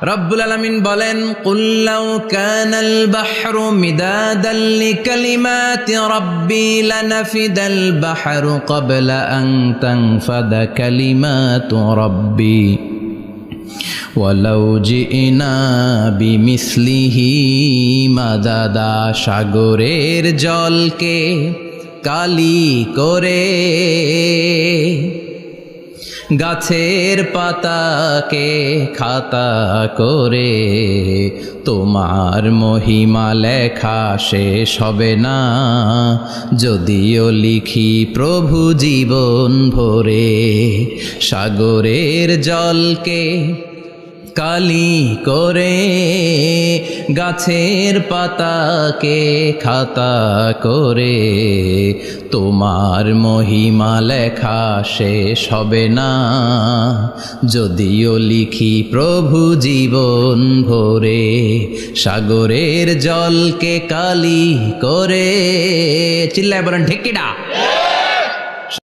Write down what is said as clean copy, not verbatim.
রব্বুল আলামিন বলেন, কুল লাউ কানাল বাহরু মিদাদান লিকালিমাতি রাব্বি লানাফিদাল বাহরু ক্বাবলা আন তানফাদা কালিমাতু রাব্বি ওয়ালাউ জিনা বিমিসলিহি মাদাদা। সাগরের জলকে কালি করে, গাছের পাতাকে খাতা করে, তোমার মহিমা লেখা শেষ হবে না, যদিও লিখি প্রভু জীবন ভরে। সাগরের জলকে কালি করে, গাছের পাতাকে খাতা করে, তোমার মহিমা লেখা শেষ হবে না, যদিও লিখি প্রভু জীবন ভরে। সাগরের জলকে কালি করে, চিল্লায় বলেন ঠিক কিনা?